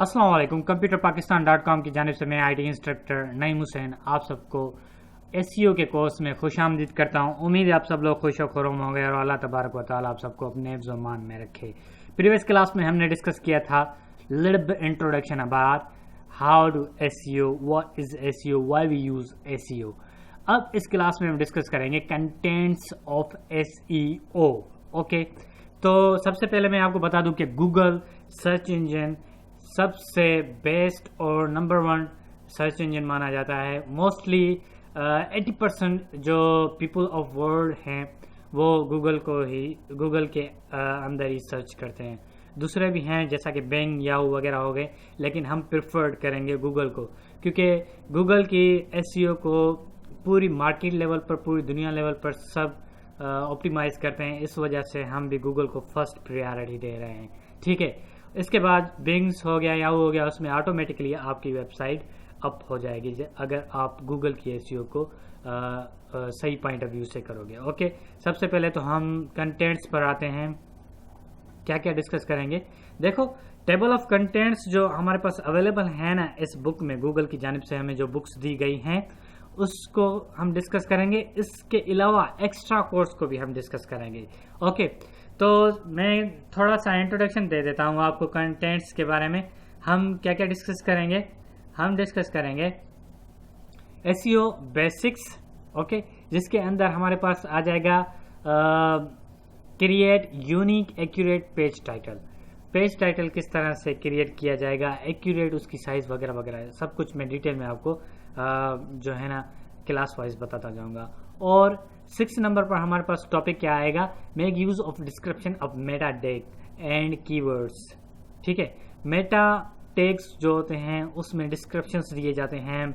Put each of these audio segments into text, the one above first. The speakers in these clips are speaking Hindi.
अस्सलाम वालेकुम। computerpakistan.com की जानिब से मैं आईटी इंस्ट्रक्टर नईम हुसैन आप सबको एसईओ के कोर्स में खुशामदीद करता हूं। उम्मीद है आप सब लोग खुश और खुर्म होंगे और अल्लाह तबारक व तआला आप सबको अपने हिफ्ज़ व मान में रखे। प्रीवियस क्लास में हमने डिस्कस किया था little bit introduction about how do SEO, what is SEO, why we use SEO. अब इस क्लास में हम डिस्कस करेंगे कंटेंट्स ऑफ एसईओ। ओके, तो सबसे पहले मैं आपको बता दूं कि गूगल सर्च इंजन सबसे बेस्ट और नंबर 1 सर्च इंजन माना जाता है। मोस्टली 80% जो पीपल ऑफ वर्ल्ड हैं वो गूगल के अंदर ही सर्च करते हैं। दूसरे भी हैं जैसा कि बेंग, याहू वगैरह हो गए, लेकिन हम प्रिफर्ड करेंगे गूगल को, क्योंकि गूगल की एसईओ को पूरी मार्केट लेवल पर, पूरी दुनिया लेवल पर सब ऑप्टिमाइज करते हैं। इस वजह से हम भी गूगल को फर्स्ट प्रायोरिटी दे रहे हैं। ठीक है, इसके बाद बिंग्स हो गया, याहू हो गया, उसमें ऑटोमेटिकली आपकी वेबसाइट अप हो जाएगी अगर आप गूगल की एसईओ को सही पॉइंट ऑफ व्यू से करोगे। ओके, सबसे पहले तो हम कंटेंट्स पर आते हैं। क्या क्या डिस्कस करेंगे, देखो टेबल ऑफ कंटेंट्स जो हमारे पास अवेलेबल है ना इस बुक में, गूगल की जानिब से हमें जो बुक्स दी गई हैं उसको हम डिस्कस करेंगे। इसके अलावा एक्स्ट्रा कोर्स को भी हम डिस्कस करेंगे। ओके, तो मैं थोड़ा सा इंट्रोडक्शन दे देता हूँ आपको कंटेंट्स के बारे में। हम क्या क्या डिस्कस करेंगे, हम डिस्कस करेंगे एसईओ बेसिक्स। ओके, जिसके अंदर हमारे पास आ जाएगा create unique accurate page title. Page title किस तरह से क्रिएट किया जाएगा, एक्यूरेट उसकी साइज वगैरह वगैरह, सब कुछ मैं डिटेल में आपको जो है ना क्लास वाइज बताता जाऊंगा। और 6 नंबर पर हमारे पास टॉपिक क्या आएगा, make use of description of Meta tag and keywords. ठीक है, मेटा टैग्स जो होते हैं उसमें डिस्क्रिप्शंस दिए जाते हैं।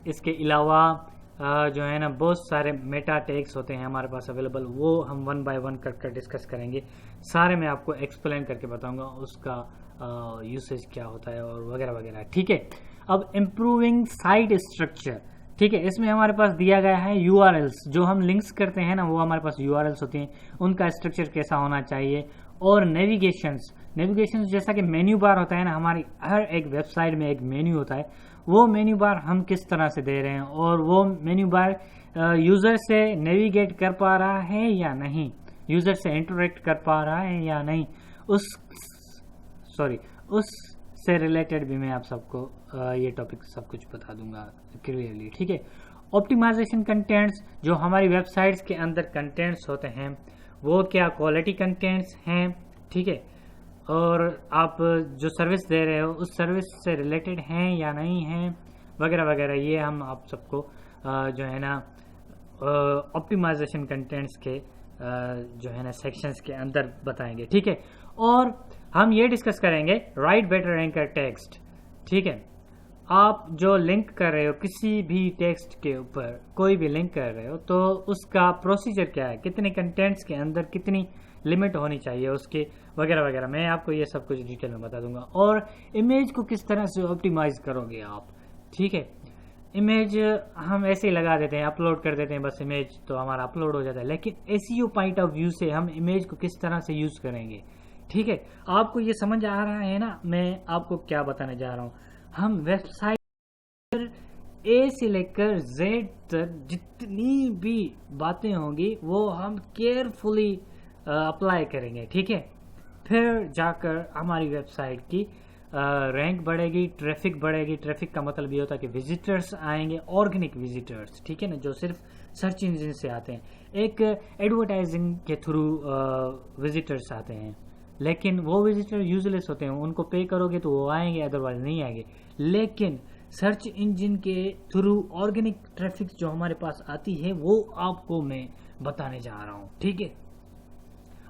इसके अलावा जो है ना बहुत सारे मेटा टैग्स होते हैं हमारे पास अवेलेबल, वो हम 1 बाय 1 कर डिस्कस करेंगे। सारे मैं आपको एक्सप्लेन करके बताऊंगा उसका यूसेज क्या होता है और वगैरह वगैरह। ठीक है, अब इम्प्रूविंग साइट स्ट्रक्चर। ठीक है, इसमें हमारे पास दिया गया है यूआरएल्स, जो हम लिंक्स करते हैं ना वो हमारे पास यूआरएल्स होती हैं, उनका स्ट्रक्चर कैसा होना चाहिए। और नेविगेशंस जैसा कि मेन्यू बार होता है ना, हमारी हर एक वेबसाइट में एक मेन्यू होता है, वो मेन्यू बार हम किस तरह से दे रहे हैं और वो मेन्यू बार यूजर से नेविगेट कर पा रहा है या नहीं, यूजर से इंटरेक्ट कर पा रहा है या नहीं, उससे रिलेटेड भी मैं आप सबको ये टॉपिक सब कुछ बता दूंगा क्लियरली। ठीक है, ऑप्टिमाइजेशन कंटेंट्स, जो हमारी वेबसाइट्स के अंदर कंटेंट्स होते हैं वो क्या क्वालिटी कंटेंट्स हैं। ठीक है, और आप जो सर्विस दे रहे हो उस सर्विस से रिलेटेड हैं या नहीं हैं वगैरह वगैरह, ये हम आप सबको जो है ना ऑप्टिमाइजेशन कंटेंट्स के जो है ना सेक्शंस के अंदर बताएंगे। ठीक है, और हम ये डिस्कस करेंगे राइट बेटर एंकर टेक्स्ट। ठीक है, आप जो लिंक कर रहे हो किसी भी टेक्स्ट के ऊपर, कोई भी लिंक कर रहे हो तो उसका प्रोसीजर क्या है, कितने कंटेंट्स के अंदर कितनी लिमिट होनी चाहिए उसकी वगैरह वगैरह, मैं आपको ये सब कुछ डिटेल में बता दूंगा। और इमेज को किस तरह से ऑप्टिमाइज करोगे आप। ठीक है, इमेज हम ऐसे ही लगा देते हैं, अपलोड कर देते हैं बस, इमेज तो हमारा अपलोड हो जाता है, लेकिन एसईओ पॉइंट ऑफ व्यू से हम इमेज को किस तरह से यूज करेंगे। ठीक है, आपको ये समझ आ रहा है ना मैं आपको क्या बताने जा रहा हूँ। हम वेबसाइट ए से लेकर जेड तक जितनी भी बातें होंगी वो हम केयरफुली अप्लाई करेंगे। ठीक है, फिर जाकर हमारी वेबसाइट की रैंक बढ़ेगी, ट्रैफिक बढ़ेगी। ट्रैफिक का मतलब ये होता है कि विजिटर्स आएंगे, ऑर्गेनिक विजिटर्स, ठीक है ना, जो सिर्फ सर्च इंजन से आते हैं। एक एडवर्टाइजिंग के थ्रू विजिटर्स आते हैं, लेकिन वो विजिटर यूजलेस होते हैं, उनको पे करोगे तो वो आएंगे, अदरवाइज नहीं आएंगे। लेकिन सर्च इंजन के थ्रू ऑर्गेनिक ट्रैफिक जो हमारे पास आती है वो आपको मैं बताने जा रहा हूँ। ठीक है,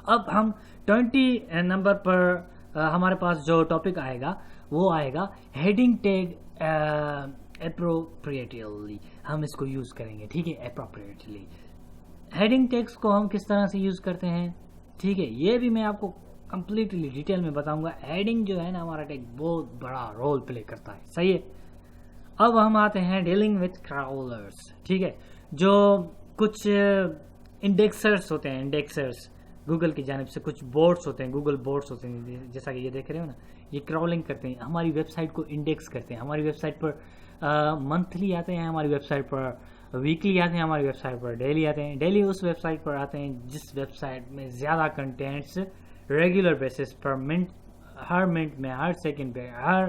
अब हम 20 नंबर पर हमारे पास जो टॉपिक आएगा वो आएगा हेडिंग टैग एप्रोप्रिएटली, हम इसको यूज करेंगे। ठीक है, एप्रोप्रिएटली हेडिंग टैग्स को हम किस तरह से यूज करते हैं। ठीक है, ये भी मैं आपको कंप्लीटली डिटेल में बताऊंगा। हेडिंग जो है ना हमारा टैग बहुत बड़ा रोल प्ले करता है। सही है, अब हम आते हैं डीलिंग विथ क्राउलर्स। ठीक है, जो कुछ इंडेक्सर्स होते हैं, इंडेक्सर्स गूगल की जानिब से कुछ बोट्स होते हैं, गूगल बोट्स होते हैं, जैसा कि ये देख रहे हो ना, ये क्रॉलिंग करते हैं, हमारी वेबसाइट को इंडेक्स करते हैं। हमारी वेबसाइट पर मंथली आते हैं, हमारी वेबसाइट पर वीकली आते हैं, हमारी वेबसाइट पर डेली आते हैं। डेली उस वेबसाइट पर आते हैं जिस वेबसाइट में ज़्यादा कंटेंट्स रेगुलर बेसिस पर हर मिनट में, हर सेकंड पे, हर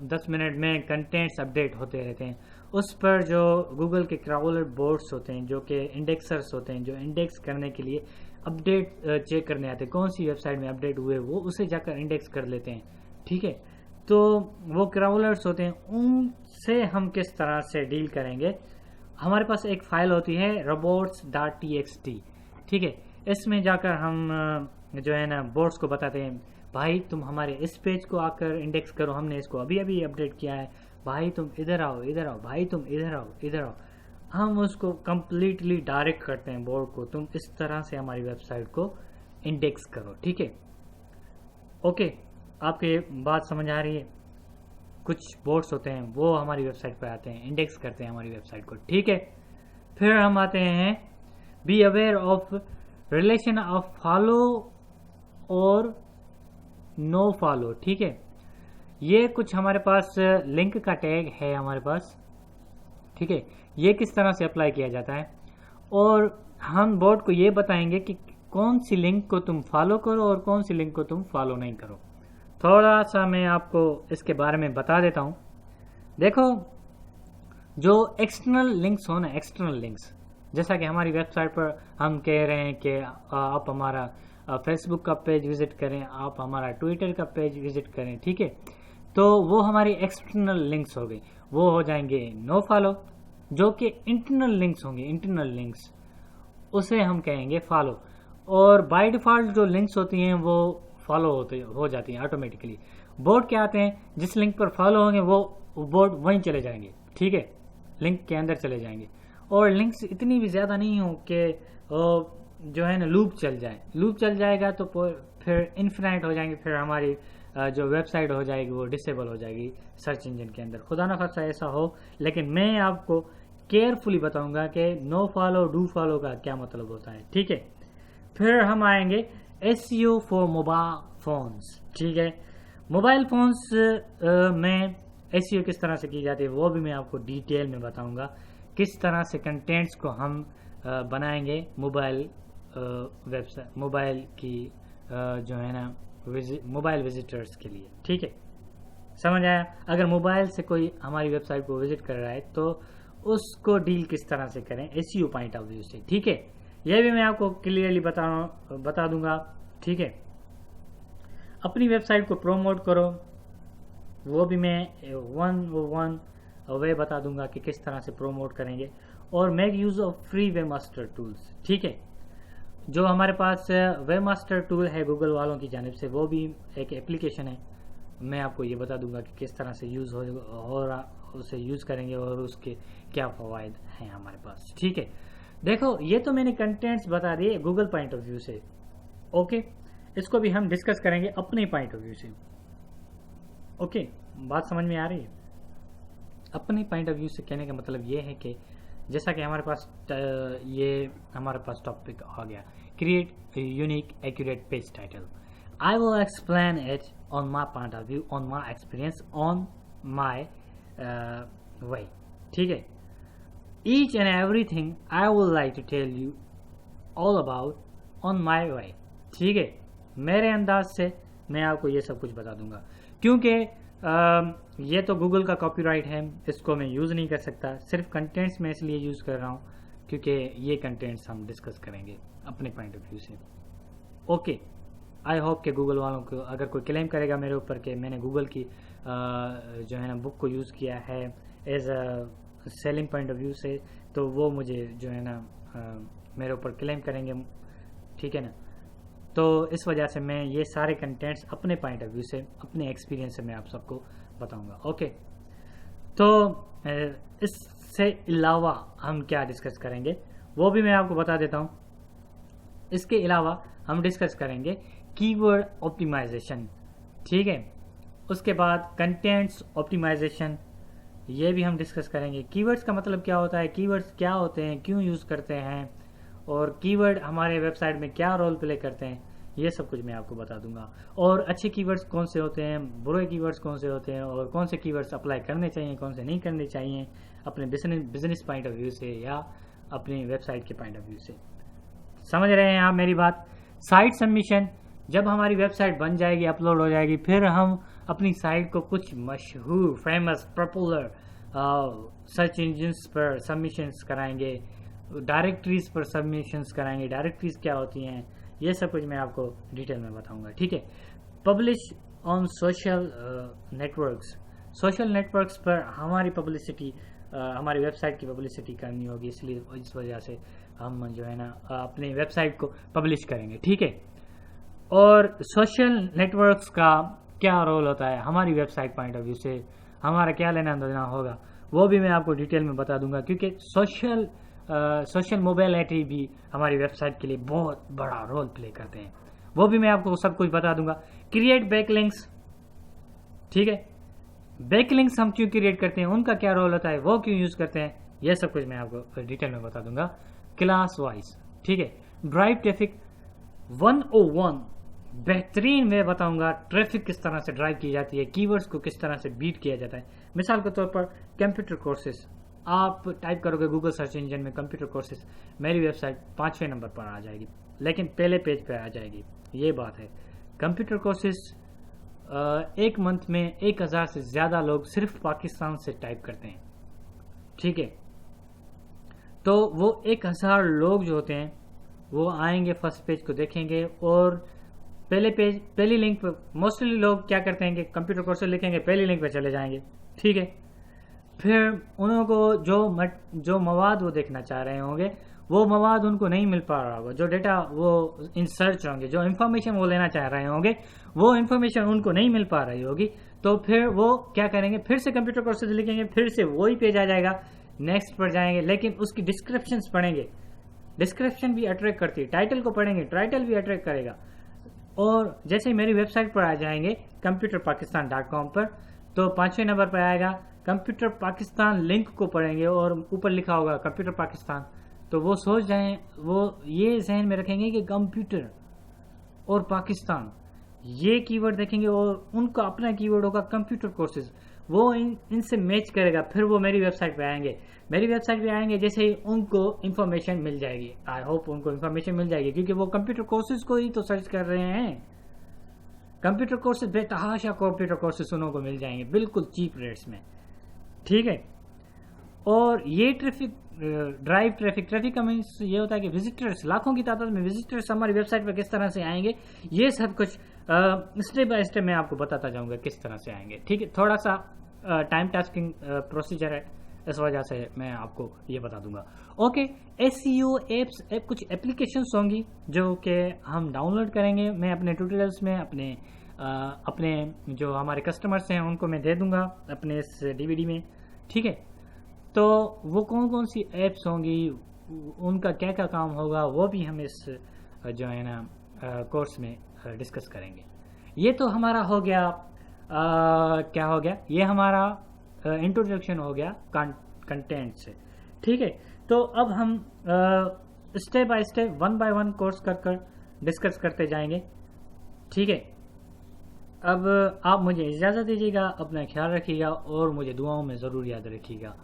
10 मिनट में कंटेंट्स अपडेट होते रहते हैं। उस पर जो गूगल के क्राउलर बोर्ड्स होते हैं, जो कि इंडेक्सर्स होते हैं, जो इंडेक्स करने के लिए अपडेट चेक करने आते हैं, कौन सी वेबसाइट में अपडेट हुए, वो उसे जाकर इंडेक्स कर लेते हैं। ठीक है, तो वो क्राउलर्स होते हैं, उनसे हम किस तरह से डील करेंगे। हमारे पास एक फाइल होती है robots.txt। ठीक है, इसमें जाकर हम जो है ना बोर्ड्स को बताते हैं, भाई तुम हमारे इस पेज को आकर इंडेक्स करो, हमने इसको अभी अभी अपडेट किया है, भाई तुम इधर आओ, इधर आओ, भाई तुम इधर आओ, इधर आओ। हम उसको कंप्लीटली डायरेक्ट करते हैं बोर्ड को, तुम इस तरह से हमारी वेबसाइट को इंडेक्स करो। ठीक है, ओके, आपके बात समझ आ रही है। कुछ बोर्ड्स होते हैं वो हमारी वेबसाइट पर आते हैं, इंडेक्स करते हैं हमारी वेबसाइट को। ठीक है, फिर हम आते हैं be aware of relation of follow और नो फॉलो। ठीक है, ये कुछ हमारे पास लिंक का टैग है हमारे पास। ठीक है, ये किस तरह से अप्लाई किया जाता है, और हम बोर्ड को ये बताएंगे कि कौन सी लिंक को तुम फॉलो करो और कौन सी लिंक को तुम फॉलो नहीं करो। थोड़ा सा मैं आपको इसके बारे में बता देता हूँ। देखो, जो एक्सटर्नल लिंक्स हो ना, एक्सटर्नल लिंक्स, जैसा कि हमारी वेबसाइट पर हम कह रहे हैं कि आप हमारा फेसबुक का पेज विजिट करें, आप हमारा ट्विटर का पेज विजिट करें। ठीक है, तो वो हमारी एक्सटर्नल लिंक्स हो गई, वो हो जाएंगे नो फॉलो। जो कि इंटरनल लिंक्स होंगे, इंटरनल लिंक्स, उसे हम कहेंगे फॉलो। और बाय डिफॉल्ट जो लिंक्स होती हैं वो फॉलो हो जाती हैं ऑटोमेटिकली। बोर्ड क्या आते हैं, जिस लिंक पर फॉलो होंगे वो बोर्ड वहीं चले जाएंगे। ठीक है, लिंक के अंदर चले जाएंगे। और लिंक्स इतनी भी ज़्यादा नहीं हो कि जो है ना लूप चल जाए। लूप चल जाएगा तो फिर इन्फिनाइट हो जाएंगे, फिर हमारी जो वेबसाइट हो जाएगी वो डिसेबल हो जाएगी सर्च इंजन के अंदर। खुदा ना खास्ता ऐसा हो, लेकिन मैं आपको केयरफुली बताऊंगा कि नो फॉलो डू फॉलो का क्या मतलब होता है। ठीक है, फिर हम आएंगे SEO फॉर मोबाइल फोन्स। ठीक है, मोबाइल फोन्स में SEO किस तरह से की जाती है वो भी मैं आपको डिटेल में बताऊंगा। किस तरह से कंटेंट्स को हम बनाएंगे मोबाइल वेबसाइट, मोबाइल की जो है ना मोबाइल विजिटर्स के लिए। ठीक है, समझ आया। अगर मोबाइल से कोई हमारी वेबसाइट को विजिट कर रहा है तो उसको डील किस तरह से करें SEO पॉइंट ऑफ व्यू से। ठीक है, यह भी मैं आपको क्लियरली बता दूंगा। ठीक है, अपनी वेबसाइट को प्रोमोट करो, वो भी मैं वन वे बता दूंगा कि किस तरह से प्रोमोट करेंगे। और make use of free webmaster tools. ठीक है, जो हमारे पास वेबमास्टर टूल है गूगल वालों की जानिब से, वो भी एक एप्लीकेशन है। मैं आपको ये बता दूंगा कि किस तरह से यूज़ हो रहा, उसे यूज़ करेंगे और उसके क्या फ़वाइद हैं हमारे पास। ठीक है, देखो ये तो मैंने कंटेंट्स बता दिए गूगल पॉइंट ऑफ व्यू से। ओके, इसको भी हम डिस्कस करेंगे अपने पॉइंट ऑफ व्यू से। ओके, बात समझ में आ रही है। अपने पॉइंट ऑफ व्यू से कहने का मतलब ये है कि जैसा कि हमारे पास ये हमारे पास टॉपिक आ गया, create unique accurate page title. I will explain it on my point of view, on my experience, on my way. ठीक है, each and everything I would like to tell you all about on my way। ठीक है, मेरे अंदाज से मैं आपको ये सब कुछ बता दूंगा, क्योंकि ये तो गूगल का कॉपीराइट है, इसको मैं यूज़ नहीं कर सकता। सिर्फ कंटेंट्स में इसलिए यूज़ कर रहा हूँ क्योंकि ये कंटेंट्स हम डिस्कस करेंगे अपने पॉइंट ऑफ व्यू से। ओके, आई होप कि गूगल वालों को अगर कोई क्लेम करेगा मेरे ऊपर कि मैंने गूगल की जो है ना बुक को यूज़ किया है as a selling point of view से, तो वो मुझे जो है ना मेरे ऊपर क्लेम करेंगे। ठीक है ना, तो इस वजह से मैं ये सारे कंटेंट्स अपने पॉइंट ऑफ व्यू से, अपने एक्सपीरियंस से मैं आप सबको बताऊंगा। ओके, तो इससे अलावा हम क्या डिस्कस करेंगे वो भी मैं आपको बता देता हूँ। इसके अलावा हम डिस्कस करेंगे कीवर्ड ऑप्टिमाइजेशन। ठीक है, उसके बाद कंटेंट्स ऑप्टिमाइजेशन, ये भी हम डिस्कस करेंगे। कीवर्ड्स का मतलब क्या होता है, कीवर्ड्स क्या होते हैं, क्यों यूज़ करते हैं, और कीवर्ड हमारे वेबसाइट में क्या रोल प्ले करते हैं, ये सब कुछ मैं आपको बता दूंगा। और अच्छे कीवर्ड्स कौन से होते हैं, बुरे कीवर्ड्स कौन से होते हैं, और कौन से कीवर्ड्स अप्लाई करने चाहिए, कौन से नहीं करने चाहिए, अपने बिजनेस पॉइंट ऑफ व्यू से या अपनी वेबसाइट के पॉइंट ऑफ व्यू से। समझ रहे हैं आप मेरी बात? साइट सबमिशन, जब हमारी वेबसाइट बन जाएगी, अपलोड हो जाएगी, फिर हम अपनी साइट को कुछ मशहूर, फेमस, पॉपुलर सर्च इंजिन्स पर सबमिशंस कराएंगे, डायरेक्टरीज पर सबमिशंस कराएंगे। डायरेक्टरीज क्या होती हैं, ये सब कुछ मैं आपको डिटेल में बताऊंगा, ठीक है। Publish on social networks, social networks पर हमारी पब्लिसिटी, हमारी वेबसाइट की पब्लिसिटी करनी होगी, इसलिए इस वजह से हम जो है ना अपनी वेबसाइट को पब्लिश करेंगे, ठीक है। और सोशल नेटवर्क्स का क्या रोल होता है हमारी वेबसाइट पॉइंट ऑफ व्यू से, हमारा क्या लेना देना होगा, वो भी मैं आपको डिटेल में बता दूंगा, क्योंकि सोशल मोबिलिटी भी हमारी वेबसाइट के लिए बहुत बड़ा रोल प्ले करते हैं, वो भी मैं आपको सब कुछ बता दूंगा। क्रिएट बैकलिंक्स, ठीक है, बैकलिंक्स हम क्यों क्रिएट करते हैं, उनका क्या रोल होता है, वो क्यों यूज करते हैं, ये सब कुछ मैं आपको डिटेल में बता दूंगा क्लास वाइज, ठीक है। ड्राइव ट्रैफिक 101 बेहतरीन मैं बताऊंगा ट्रैफिक किस तरह से ड्राइव की जाती है, कीवर्ड्स को किस तरह से बीट किया जाता है। मिसाल के तौर पर कंप्यूटर कोर्सेज, आप टाइप करोगे गूगल सर्च इंजन में कंप्यूटर कोर्सेज, मेरी वेबसाइट 5वें नंबर पर आ जाएगी, लेकिन पहले पेज पर आ जाएगी, ये बात है। कंप्यूटर कोर्सेज एक मंथ में 1000 से ज्यादा लोग सिर्फ पाकिस्तान से टाइप करते हैं, ठीक है। तो वो 1000 लोग जो होते हैं वो आएंगे, फर्स्ट पेज को देखेंगे और पहली लिंक पर मोस्टली लोग क्या करते हैं कि कंप्यूटर कोर्स लिखेंगे, पहली लिंक पे चले जाएंगे, ठीक है। फिर उनको जो मवाद वो देखना चाह रहे होंगे वो मवाद उनको नहीं मिल पा रहा होगा, जो डेटा वो इन सर्च होंगे, जो इन्फॉर्मेशन वो लेना चाह रहे होंगे वो इन्फॉर्मेशन उनको नहीं मिल पा रही होगी, तो फिर वो क्या करेंगे, फिर से कंप्यूटर कोर्सेज लिखेंगे, फिर से वही पेज आ जाएगा, नेक्स्ट पर जाएंगे, लेकिन उसकी डिस्क्रिप्शन पढ़ेंगे, डिस्क्रिप्शन भी अट्रैक्ट करती है, टाइटल को पढ़ेंगे, टाइटल भी अट्रैक्ट करेगा। और जैसे ही मेरी वेबसाइट पर आ जाएंगे computerpakistan.com पर, तो 5वें नंबर पर आएगा कंप्यूटर पाकिस्तान, लिंक को पढ़ेंगे और ऊपर लिखा होगा कंप्यूटर पाकिस्तान, तो वो सोच जाएं, वो ये जहन में रखेंगे कि कंप्यूटर और पाकिस्तान ये कीवर्ड देखेंगे और उनका अपना कीवर्ड होगा कंप्यूटर कोर्सेज, वो इनसे मैच करेगा, फिर वो मेरी वेबसाइट पे आएंगे। मेरी वेबसाइट पे आएंगे जैसे ही उनको इन्फॉर्मेशन मिल जाएगी, आई होप उनको इन्फॉर्मेशन मिल जाएगी, क्योंकि वो कंप्यूटर कोर्सेज को ही तो सर्च कर रहे हैं। कंप्यूटर कोर्सेज, बेतहाशा कंप्यूटर कोर्सेज उनको मिल जाएंगे बिल्कुल चीप रेट्स में, ठीक है। और ये ड्राइव ट्रैफिक का मीन्स ये होता है कि विजिटर्स, लाखों की तादाद में विजिटर्स हमारी वेबसाइट पर किस तरह से आएंगे, ये सब कुछ स्टेप बाय स्टेप मैं आपको बताता जाऊंगा किस तरह से आएंगे, ठीक है। थोड़ा सा टाइम टास्किंग प्रोसीजर है, इस वजह से मैं आपको ये बता दूंगा। ओके, SEO एप्स, कुछ एप्लीकेशंस होंगी जो कि हम डाउनलोड करेंगे, मैं अपने ट्यूटोरियल्स में अपने जो हमारे कस्टमर्स हैं उनको मैं दे दूंगा अपने इस DVD में, ठीक है। तो वो कौन कौन सी एप्स होंगी, उनका क्या क्या काम होगा, वो भी हम इस जो है ना कोर्स में डिस्कस करेंगे। ये तो हमारा हो गया, क्या हो गया, ये हमारा इंट्रोडक्शन हो गया कंटेंट से, ठीक है। तो अब हम step by step, 1 by 1 course कर डिस्कस करते जाएंगे, ठीक है। अब आप मुझे इजाज़त दीजिएगा, अपना ख्याल रखिएगा और मुझे दुआओं में ज़रूर याद रखिएगा।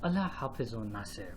अल्लाह हाफिज़ व नासिर।